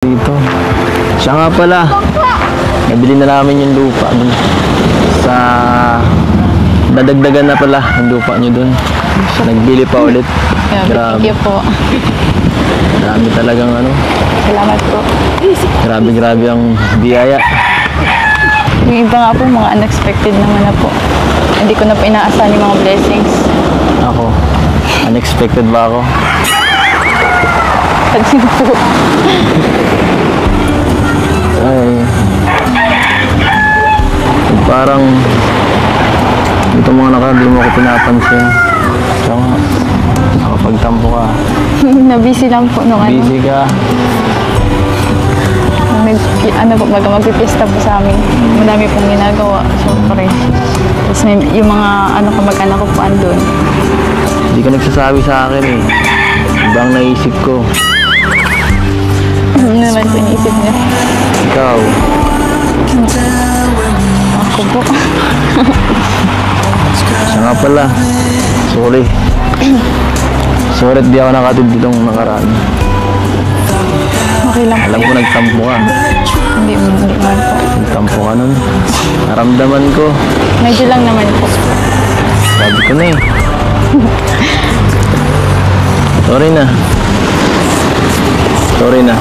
dito. Siya nga pala, nabili na namin yung lupa dun. Sa dadagdagan na pala yung lupa nyo dun. So nagbili pa ulit. Grabe. Thank you po. Grabe talagang ano. Salamat po. Grabe ang biyaya. Yung iba nga po, mga unexpected naman na po. Hindi ko na po inaasahan yung mga blessings. Ako, unexpected ba ako? Pansin po. Ay, parang itong mga nakabili mo ako pinapansin. So, nakapagtampo ka. Na-busy lang po nung ano. Busy ka. Ano po, magpipista po sa amin. Madami pong ginagawa. Siyempre. Tapos may, yung mga ano kamag-anak ko po andun. Hindi ka nagsasabi sa akin eh. Ibang naisip ko. Ano naman po iniisip niya? Ikaw. Ako po. Siya nga pala. Sorry. Sorry at di ako nakatid ditong nakaraan. Okay lang po. Alam ko nagtampo ka. Hindi man po. Nagtampo ka nun. Naramdaman ko. Medyo lang naman po. Sabi ko na eh. Sorry na. Sorry na.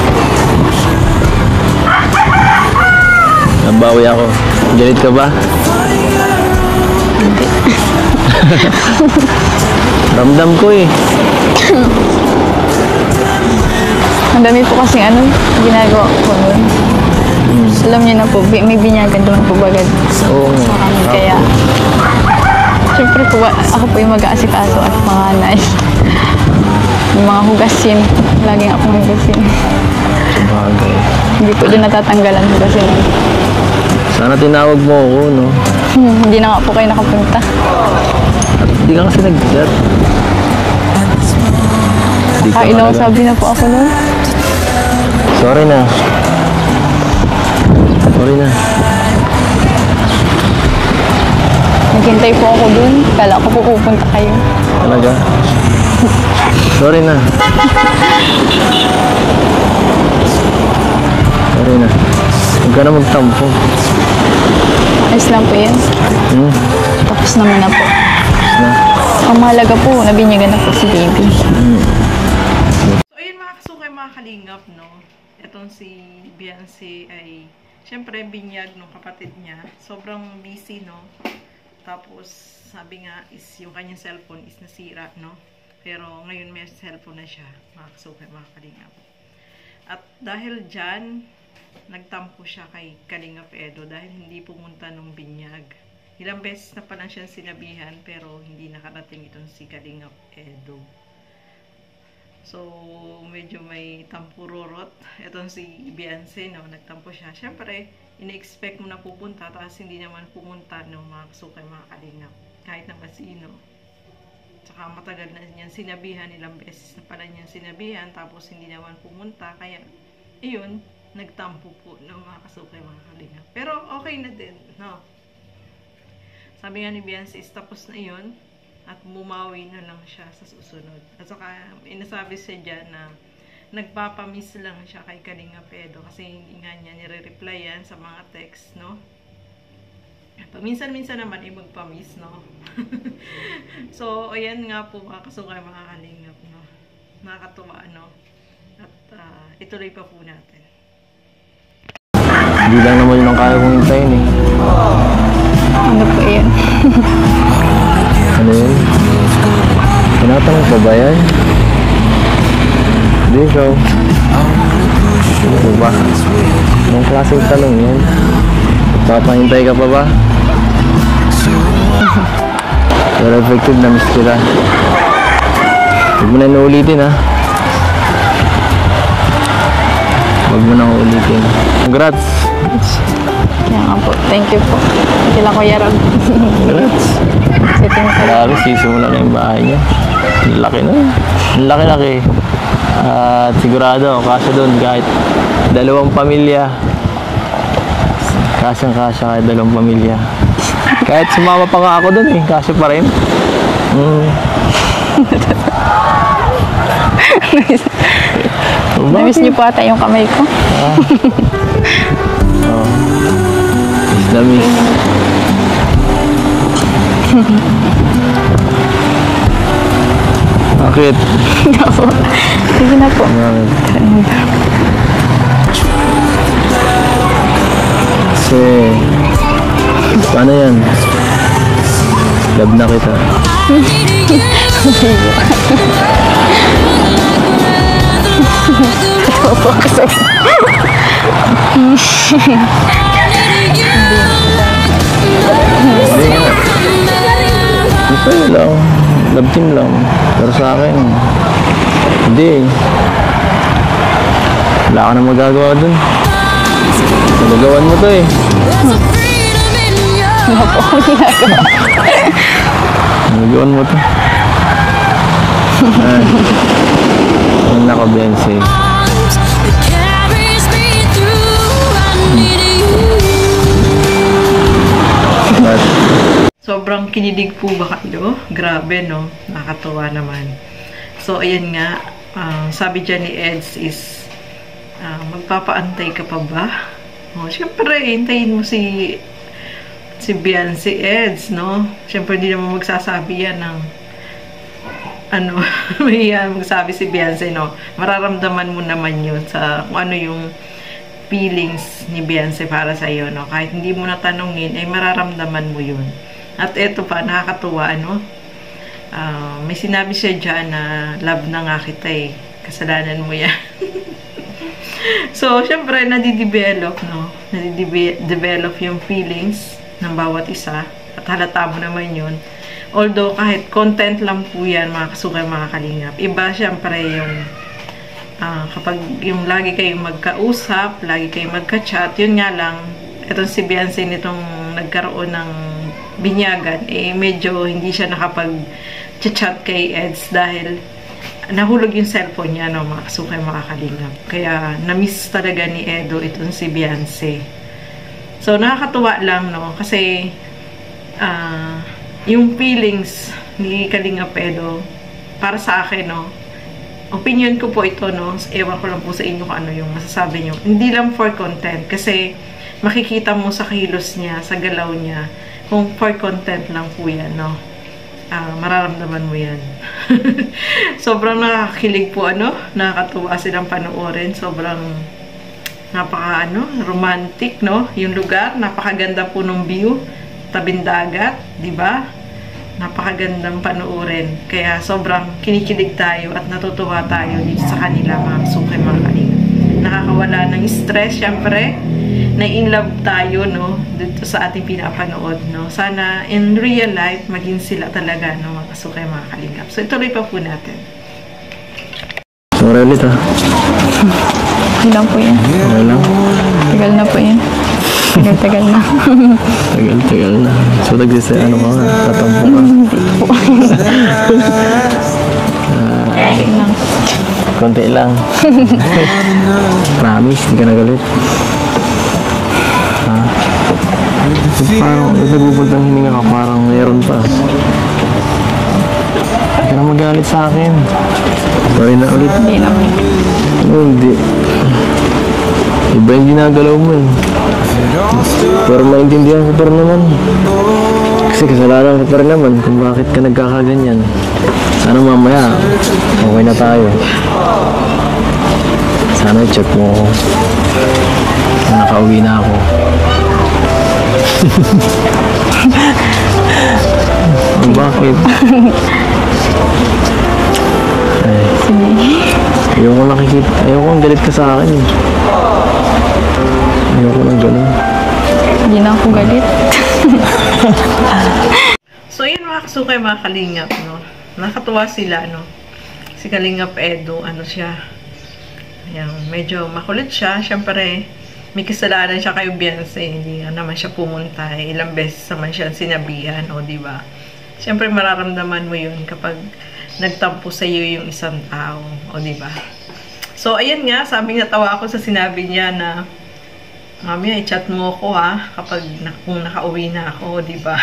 Nabawi ako. Galit ka ba? Hindi. Ramdam ko eh. Ang dami po kasing ano, ginagawa ko nun. Alam niyo na po, may binyagan naman po bagad. Oo. Sa amin, kaya siyempre po, ako po yung mag-aasikaso at mga anay. Yung mga hugasin, laging akong hugasin. Sabagay. Hindi po doon natatanggalan hugasin. Sana tinawag mo ako, no? Hindi na nga po kayo nakapunta. At hindi ka kasi nag-chat. Kailaw sabi na po ako nun. Sorry na. Sorry na. Naghintay po ako dun. Kala ko po pupunta kayo. Talaga? Sorry na. Sorry na. Huwag ka na magtampo. Ayos lang po yan. Tapos naman na po. Tapos na. Ang mahalaga po, nabinyagan na po si baby. So, ayun mga kasukay, mga kalingap, no? Itong si Beyonce ay, syempre, binyag ng kapatid niya. Sobrang busy, no? Tapos, sabi nga, is yung kanyang cellphone is nasira, no? Pero, ngayon may cellphone na siya, mga kasukay, mga kalingap. At dahil dyan, nagtampo siya kay Kalingap Edo dahil hindi pumunta nung binyag. Ilang beses na pa lang siyang sinabihan pero hindi nakarating itong si Kalingap Edo. So, medyo may tampururot. Itong si Beyonce, no, nagtampo siya. Siyempre, ina-expect mo na pupunta tapos hindi naman pumunta ng mga kasukay, mga kalingap. Kahit naman sino. Tsaka matagal na niyan sinabihan, ilang beses na pala niyan sinabihan tapos hindi naman pumunta. Kaya, ayun, nagtampo po ng mga kasukay, mga kalingap. Pero okay na din, no? Sabi nga ni Beyonce, tapos na yun at bumawi na lang siya sa susunod. At saka, inasabi siya dyan na nagpapamiss lang siya kay Kalingap Edo kasi hindi nga niya nire-replyan sa mga text, no? Paminsan-minsan naman ay magpamiss, no? So, ayan nga po mga kasukay, mga kalingap, no? Nakakatuwa, no? At ituloy pa po natin. Hindi lang naman yun ang kaya kong hintayin eh. Ano po yun? Ano yun? Tinatanong pa ba yan? Hindi ikaw. Ano ba? Anong klaseng tanong yan? Papahintay ka pa ba? Pero effective na miss kita. Huwag mo na inuulitin ha. Huwag mo na ulitin. Congrats! Kaya nga po. Thank you po. Kila Kuya Rob. Congrats! Grabe, sisimula na yung bahay niya. Ang laki na. Ang laki-laki. At sigurado, kasya doon kahit dalawang pamilya. Kasyang-kasya kahit dalawang pamilya. Kahit sumama pa nga ako doon eh, kasya pa rin. Namiss niyo po ata yung kamay ko. Oh. Miss na miss. Bakit? Opo. Sige na po. Kasi, paano yan? Love na kita. Opo kasi. Hindi nga. Ito lang. Love team lang. Pero sa akin, hindi. Wala ka na magagawa dun. Nagagawan mo to eh. Wala po akong ginagawa. Nagagawan mo to. Ay. Ang nakabense. But, Sobrang kinilig po ba kayo? Grabe, no? Nakakatuwa naman. So, ayan nga. Sabi dyan ni Eds is, magpapaantay ka pa ba? Siyempre, hintayin mo si Beyonce Eds, no? Siyempre, hindi naman magsasabi yan ng may magsabi si Beyonce, no? Mararamdaman mo naman yun sa kung ano yung feelings ni Beyonce para sa iyo, no? Kahit hindi mo natanungin, ay mararamdaman mo yun. At eto pa, nakakatuwa, ano? May sinabi siya dyan na love na nga kita eh. Kasalanan mo yan. So, syempre, nadidevelop, no? Nadidevelop yung feelings ng bawat isa. At halata mo naman yun. Although, kahit content lang po yan, mga kasukay, mga kalingap. Iba, syempre, yung kapag yung lagi kayong magkausap, lagi kayong magka-chat, yun nga lang, itong si Beyonce nitong nagkaroon ng binyagan, eh medyo hindi siya nakapag-chat kay Eds dahil nahulog yung cellphone niya, no, mga kasukay, mga kalingap. Kaya, na-miss talaga ni Edo itong si Beyonce. So, nakakatuwa lang, no, kasi yung feelings ni Kalingap Edo, para sa akin, no, opinion ko po ito, no, ewan ko lang po sa inyo kung ano yung masasabi nyo. Hindi lang for content, kasi makikita mo sa kilos niya, sa galaw niya, kung for content lang po yan, no? Mararamdaman mo yan. Sobrang nakakilig po, ano? Nakakatuwa silang panoorin. Sobrang romantic, no? Yung lugar, napakaganda po ng view. Tabing dagat, di ba? Napakagandang panoorin. Kaya sobrang kinikilig tayo at natutuwa tayo dito sa kanila, mga kasukay, mga kalinga. Nakakawala ng stress, syempre. Na-in love tayo, no, dito sa ating pinapanood, no. Sana in real life maging sila talaga, no, mga kasukay, mga kalingap. So ituloy pa po natin. sorry ulit ha. Okay lang po yan. Okay lang. Tagal na po yan. Tagal na. Tagal na. So ano ka nga, tatampo ka. Okay lang. Konti lang. Promise, hindi ka nagalit. Parang nagpupuntang hininga ka, parang meron pa. Hindi ka na magalit sa akin. Sorry na ulit. Hindi na po. Hindi. Iba yung ginagalaw mo eh. Pero maintindihan ko pa rin naman. Kasi kasalanan ko pa rin naman kung bakit ka nagkakaganyan. Sana mamaya, okay na tayo. Sana i-check mo ako. Nakauwi na ako. Bakit? Ayoko nakikita. Ayoko ang galit ka sa akin eh. Ayoko nang gano'n. Hindi na ako galit. So yun, mga kasukay, mga kalingap, no. Nakatuwa sila, no. Si Kalingap Edo, ano siya. Ayan, medyo makulit siya. Siyempre, may kasalanan siya kay Beyonce, hindi naman siya pumunta. Ilang beses naman siya sinabihan, o diba? Siyempre, mararamdaman mo yun kapag nagtampo sa iyo yung isang tao, o diba? So, ayan nga, sabi natawa ako sa sinabi niya na mami, i-chat mo ako ha, kung nakauwi na ako, diba?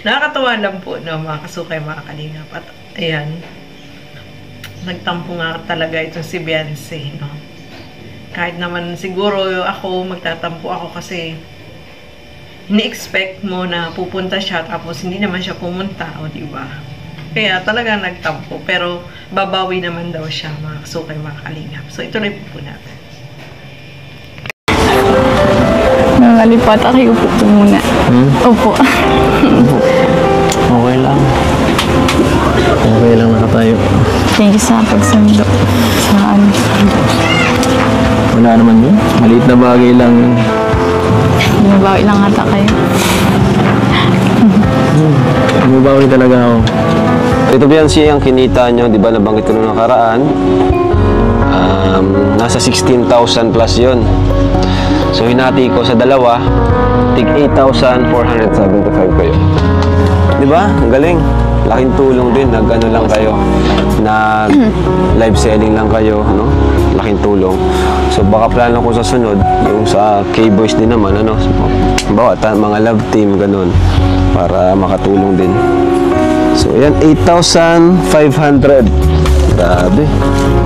Nakakatawa lang po, no, mga kasukay, mga kalingap. At, ayan, nagtampo nga talaga itong si Beyonce, no? Kahit naman siguro ako, magtatampo ako kasi ini-expect mo na pupunta siya tapos hindi naman siya pumunta, o diba? Kaya talaga nagtampo, pero babawi naman daw siya, mga kasukay, mga kalingap. So, ituloy po natin. Nangalipat ako, upo po muna. Opo. Okay lang. Okay lang nakatayo. Thank you sa pagsundo. Sa ano. Wala naman yun. Maliit na bagay lang yun. Binabawi lang ata kayo. Bumabawi talaga ako. Ito Beyonce, ang kinita nyo, di ba nabanggit ko nung nakaraan, nasa 16,000 plus yon. So hinati ko sa dalawa, tig 8,475 kayo. Di ba? Ang galing. Laking tulong din, nag-ano lang kayo, nag live selling lang kayo, no? Laking tulong. So baka plano ko sa sunod, yung sa K-Boys din naman, ano? Bawa, mga love team, ganun, para makatulong din. So, yan, 8,500. Grabe.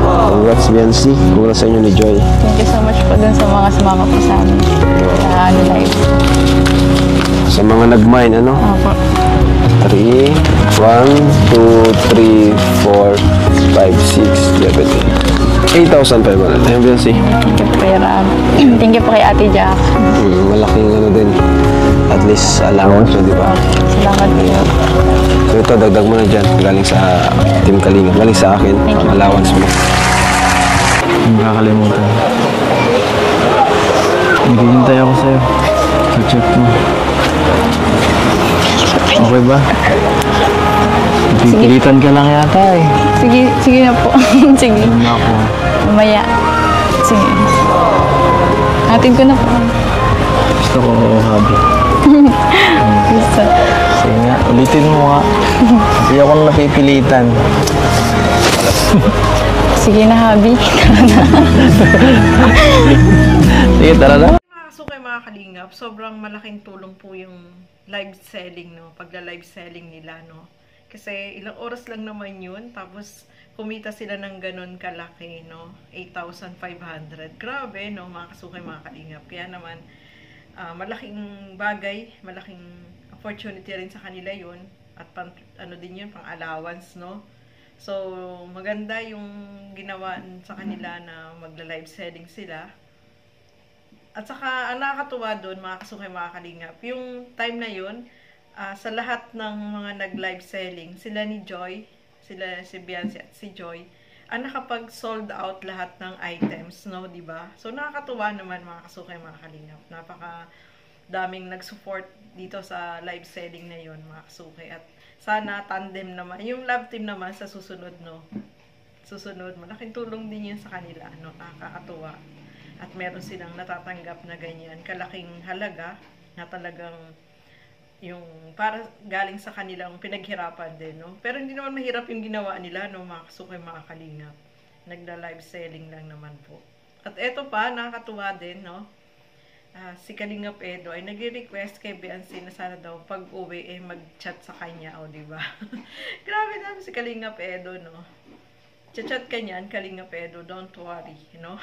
Congrats, Beyonce. Congrats sa inyo ni Joy. Thank you so much po dun sa mga sumama po sa amin. Sa ano live. Sa mga nag-mine, ano? Opo. 3, 1, 2, 3, 4, 5, 6, 7, 8,500. Ayun, Beyonce. Thank you po, Ram. Thank you po kay Ate Jack. Malaking ano din. At least allowance, di ba? Salamat po. So ito, dagdag mo na dyan. Galing sa Team Kalinga. Galing sa akin. Ang allowance mo. Hindi makakalimutan. Naghihintay ako sa'yo. Sa chat mo. Okay ba? Pipilitan ka lang yata eh. Sige na po. Sige. Ano na ako? Mamaya. Sige. Atin ko na po. Gusto ko hobby. Gusto. Sige nga, ulitin mo nga. Hindi ako napipilitan. Sige na, Habi. Sige, tara na. Mga kasukay, mga kalingap, sobrang malaking tulong po yung live selling, no? Pagla-live selling nila, no? Kasi ilang oras lang naman yun, tapos kumita sila ng ganun kalaki, no? 8,500. Grabe, no? Mga kasukay, mga kalingap. Kaya naman, malaking bagay, malaking opportunity rin sa kanila yun. At ano din yun, pang allowance, no? So, maganda yung ginawa sa kanila na magla-live selling sila. At saka, ang nakakatuwa doon, mga kasukay, mga kalingap, yung time na yun, sa lahat ng mga nag-live selling, sila ni Joy, sila si Beyonce at si Joy, nakapag-sold out lahat ng items, no, diba? So, nakakatuwa naman, mga kasukay, mga kalingap. Napaka daming nag-support dito sa live selling na yun, mga kasukay. At sana tandem naman, yung love team naman sa susunod, no? Susunod, malaking tulong din yun sa kanila, no? Nakakatuwa. At meron silang natatanggap na ganyan, kalaking halaga na talagang yung para galing sa kanilang pinaghirapan din, no? Pero hindi naman mahirap yung ginawa nila, no, mga kasukay, mga kalingap. Nagla-live selling lang naman po. At eto pa, nakakatuwa din, no? Si Kalingap Edo ay nagre-request kay Beyonce na sana daw pag-uwi mag-chat sa kanya, o diba? Grabe naman si Kalingap Edo, no? Chat ka niyan, Kalingap Edo, don't worry, you know?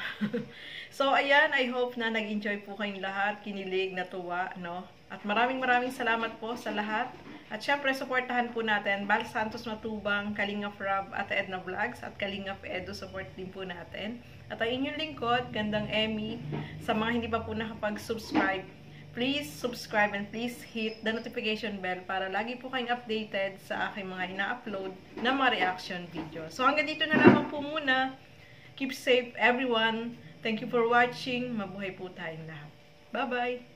So, ayan, I hope na nag-enjoy po kayong lahat, kinilig, natuwa, no? At maraming salamat po sa lahat. At syempre, supportahan po natin Bal Santos Matubang, Kalingap Rob, Ate Edna Vlogs, at Kalingap Edo, support din po natin. At ang inyong lingkod, Gandang Emmy, sa mga hindi pa po nakapag-subscribe, please subscribe and please hit the notification bell para lagi po kayong updated sa aking mga ina-upload na mga reaction video. So hanggang dito na lamang po muna. Keep safe everyone. Thank you for watching. Mabuhay po tayong lahat. Bye-bye!